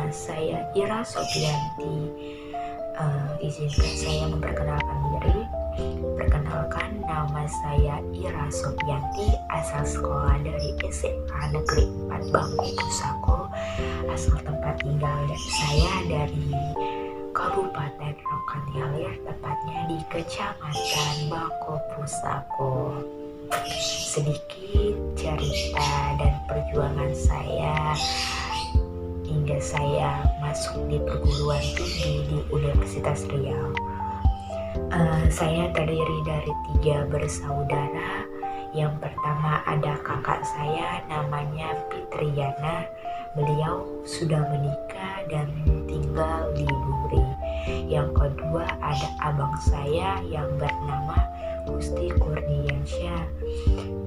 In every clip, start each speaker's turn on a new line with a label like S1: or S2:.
S1: Nama saya Ira Sofianti. Izinkan saya memperkenalkan diri. Perkenalkan, nama saya Ira Sofianti, asal sekolah dari SMA Negeri 4 Bangku Pusako. Asal tempat tinggal saya dari Kabupaten Rokan Hilir, tepatnya di Kecamatan Bangku Pusako. Sedikit cerita dan perjuangan saya hingga saya masuk di perguruan tinggi di Universitas Riau. Saya terdiri dari 3 bersaudara. Yang pertama ada kakak saya, namanya Fitriana. Beliau sudah menikah dan tinggal di Duri. Yang kedua ada abang saya yang bernama Gusti Kurniansyah.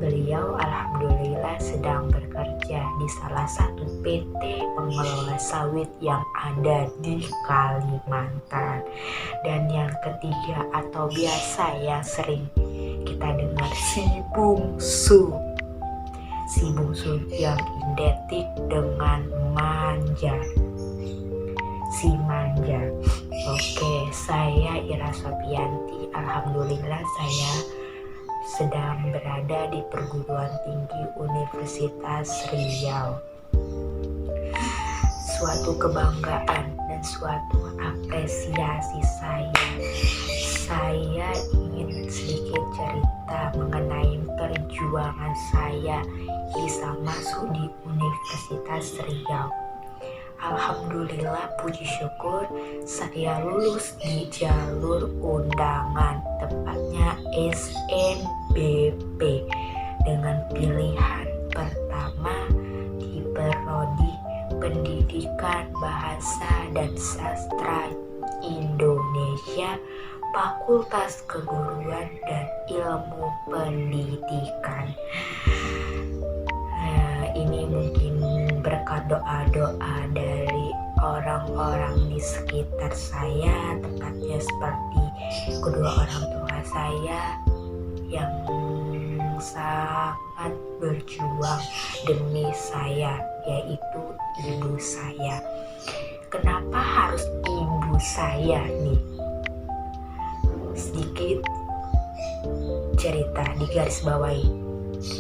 S1: Beliau alhamdulillah sedang bekerja di salah satu PT pengelola sawit yang ada di Kalimantan. Dan yang ketiga atau biasa yang sering kita dengar, si bungsu. Si bungsu yang identik dengan manja. Si manja. Oke, saya Ira Sofianti. Alhamdulillah saya sedang berada di perguruan tinggi Universitas Riau. Suatu kebanggaan dan suatu apresiasi saya ingin sedikit cerita mengenai perjuangan saya bisa masuk di Universitas Riau. Alhamdulillah, puji syukur, saya lulus di jalur undangan, tepatnya SNBP, dengan pilihan pertama di Prodi Pendidikan Bahasa dan Sastra Indonesia, Fakultas Keguruan dan Ilmu Pendidikan. Ini mungkin berkat doa-doa dari orang-orang di sekitar saya, tepatnya seperti kedua orang tua saya yang sangat berjuang demi saya, yaitu ibu saya. Kenapa harus ibu saya nih? Sedikit cerita di garis bawahi.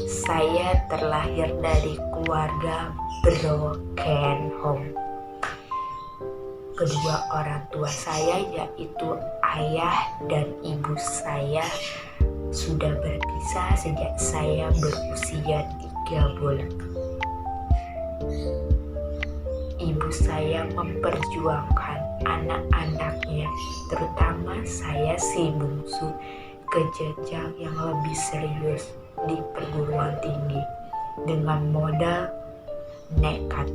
S1: Saya terlahir dari keluarga broken home. Kedua orang tua saya, yaitu ayah dan ibu saya, sudah berpisah sejak saya berusia 3 bulan. Ibu saya memperjuangkan anak-anaknya, terutama saya si bungsu, ke jenjang yang lebih serius di perguruan tinggi dengan modal nekat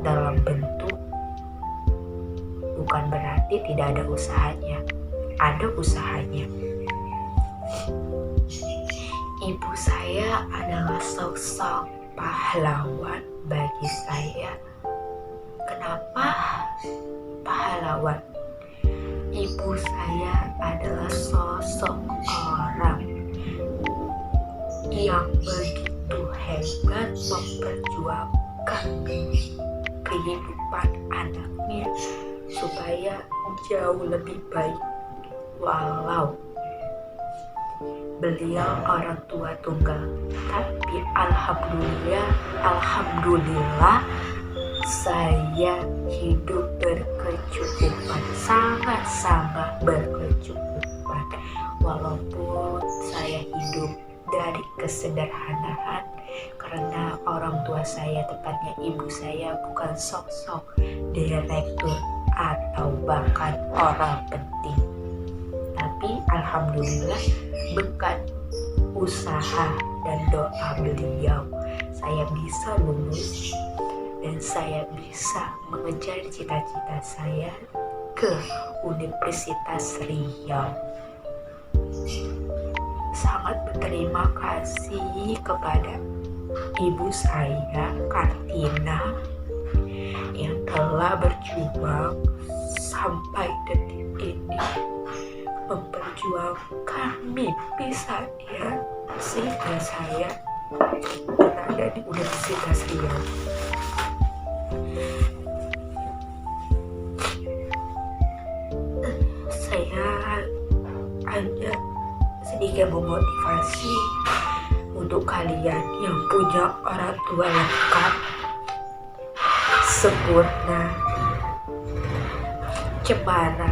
S1: dalam bentuk bukan berarti tidak ada usahanya, ada usahanya. Ibu saya adalah sosok pahlawan bagi saya. Kenapa pahlawan? Ibu saya adalah sosok orang yang begitu hebat memperjuangkan kehidupan anaknya supaya jauh lebih baik. Walau beliau orang tua tunggal, tapi alhamdulillah saya hidup berkecukupan, sangat berkecukupan. Walaupun saya hidup dari kesederhanaan, karena orang tua saya, tepatnya ibu saya, bukan sosok direktur atau bahkan orang penting. Tapi alhamdulillah berkat usaha dan doa beliau, saya bisa lulus dan saya bisa mengejar cita-cita saya ke Universitas Riau. Sangat berterima kasih kepada ibu saya, Kartina, yang telah berjuang sampai detik ini, memperjuangkan mimpi saya sehingga saya berada di Universitas Riau. saja memotivasi untuk kalian yang punya orang tua lengkap, sempurna, cemara.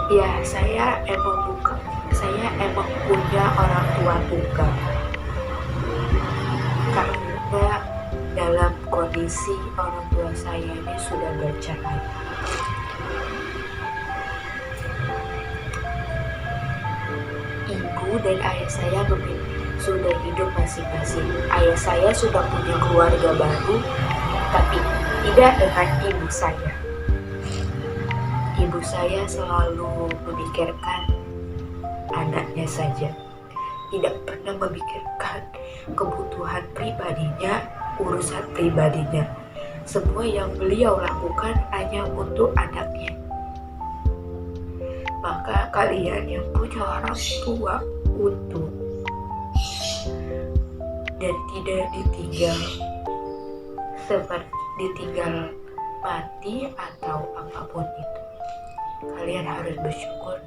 S1: Ya, saya emang punya orang tua tunggal. Karena dalam kondisi orang tua saya ini sudah bercerai. Ibu dan ayah saya sudah hidup masing-masing. Ayah saya sudah punya keluarga baru, tapi tidak dengan ibu saya. Ibu saya selalu memikirkan anaknya saja, tidak pernah memikirkan kebutuhan pribadinya, urusan pribadinya. Semua yang beliau lakukan hanya untuk anaknya. Maka kalian yang punya orang tua utuh dan tidak ditinggal seperti ditinggal mati atau apapun itu, kalian harus bersyukur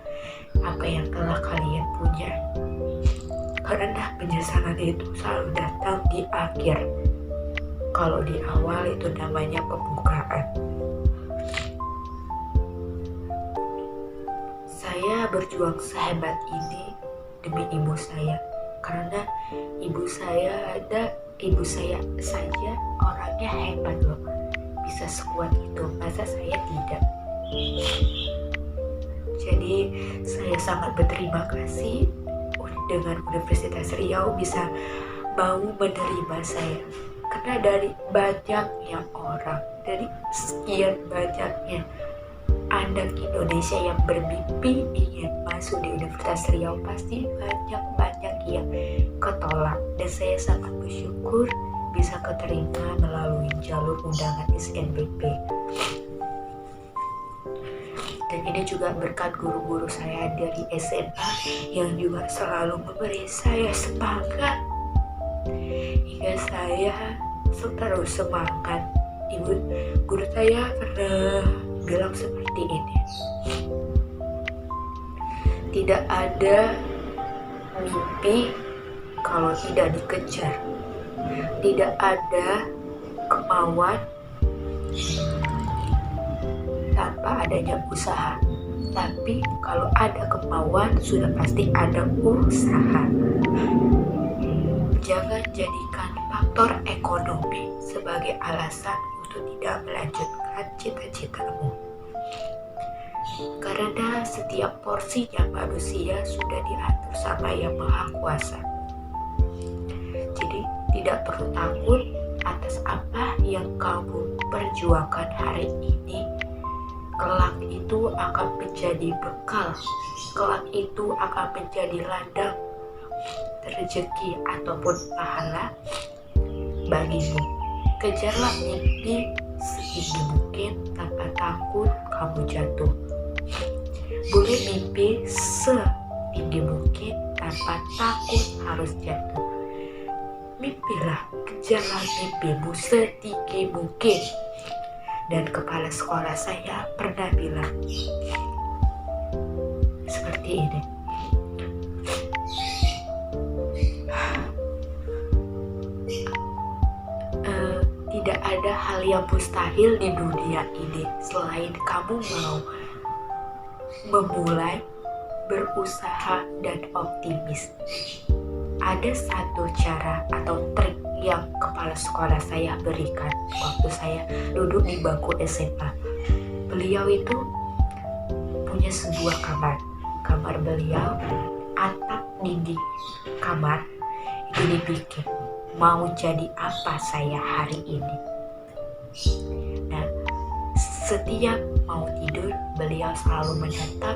S1: apa yang telah kalian punya, karena penyesalan itu selalu datang di akhir. Kalau di awal itu namanya pembukaan. Saya berjuang sehebat ini demi ibu saya, karena ibu saya saja orangnya hebat loh, bisa sekuat itu, masa saya tidak? Jadi saya sangat berterima kasih dengan Universitas Riau bisa mau menerima saya, karena dari banyaknya orang, dari sekian banyaknya anak Indonesia yang bermimpi ingin masuk di Universitas Riau, pasti banyak yang ketolak, dan saya sangat bersyukur bisa keterima melalui jalur undangan SNBP. Dan ini juga berkat guru-guru saya dari SMA yang juga selalu memberi saya semangat hingga saya terus semangat. Guru saya pernah bilang seperti ini, tidak ada mimpi kalau tidak dikejar, tidak ada kemauan tanpa adanya usaha. Tapi kalau ada kemauan, sudah pasti ada usaha. Jangan jadikan faktor ekonomi sebagai alasan untuk tidak melanjutkan cita-citamu, karena setiap porsinya manusia sudah diatur sama Yang Maha Kuasa. Jadi tidak perlu takut atas apa yang kamu perjuangkan hari ini. Kelak itu akan menjadi bekal, kelak itu akan menjadi ladang rezeki ataupun pahala bagimu. Kejarlah mimpi setinggi mungkin tanpa takut kamu jatuh. Boleh mimpi setinggi mungkin tanpa takut harus jatuh. Mimpilah, kejarlah mimpimu setinggi mungkin. Dan kepala sekolah saya pernah bilang seperti ini, tidak ada hal yang mustahil di dunia ini selain kamu mau memulai, berusaha, dan optimis. Ada satu cara atau trik yang kepala sekolah saya berikan waktu saya duduk di bangku SMA. Beliau itu punya sebuah kamar. Kamar beliau, atap dinding kamar itu dibikin, mau jadi apa saya hari ini. Nah, setiap mau tidur, beliau selalu menatap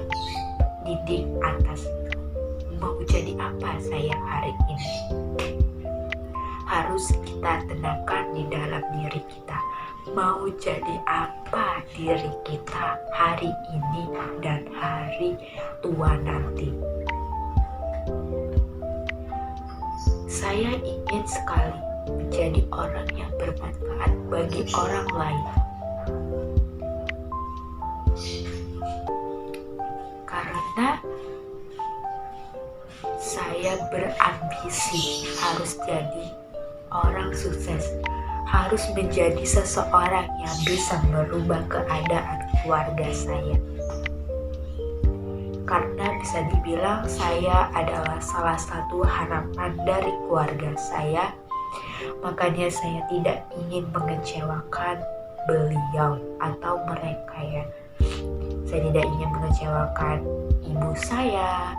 S1: dinding atas. Mau jadi apa saya hari ini? Harus kita tenangkan di dalam diri kita. Mau jadi apa diri kita hari ini dan hari tua nanti. Saya ingin sekali menjadi orang yang bermanfaat bagi orang lain. Karena saya berambisi harus jadi orang sukses, harus menjadi seseorang yang bisa merubah keadaan keluarga saya. Karena bisa dibilang saya adalah salah satu harapan dari keluarga saya, makanya saya tidak ingin mengecewakan beliau atau mereka ya. Saya tidak ingin mengecewakan ibu saya,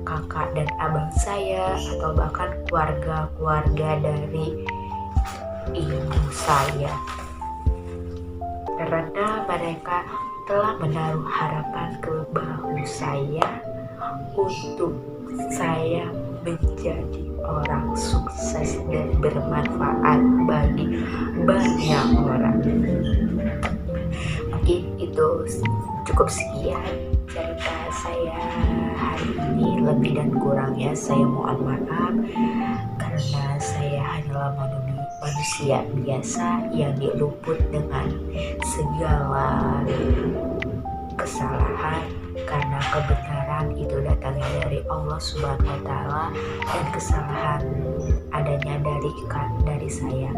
S1: kakak dan abang saya, atau bahkan keluarga-keluarga dari ibu saya, karena mereka telah menaruh harapan ke bahu saya untuk saya menjadi orang sukses dan bermanfaat bagi banyak orang. Mungkin itu cukup sekian cerita saya hari ini. Lebih dan kurangnya saya mohon maaf, karena saya hanyalah manusia biasa yang diluput dengan segala kesalahan, karena kebenaran itu datangnya dari Allah Subhanahu wa Ta'ala dan kesalahan adanya dari saya.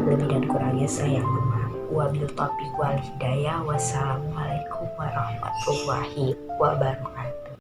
S1: Lebih dan kurangnya saya mohon. Wabil taufiq wal hidayah. Wassalamualaikum warahmatullahi wabarakatuh.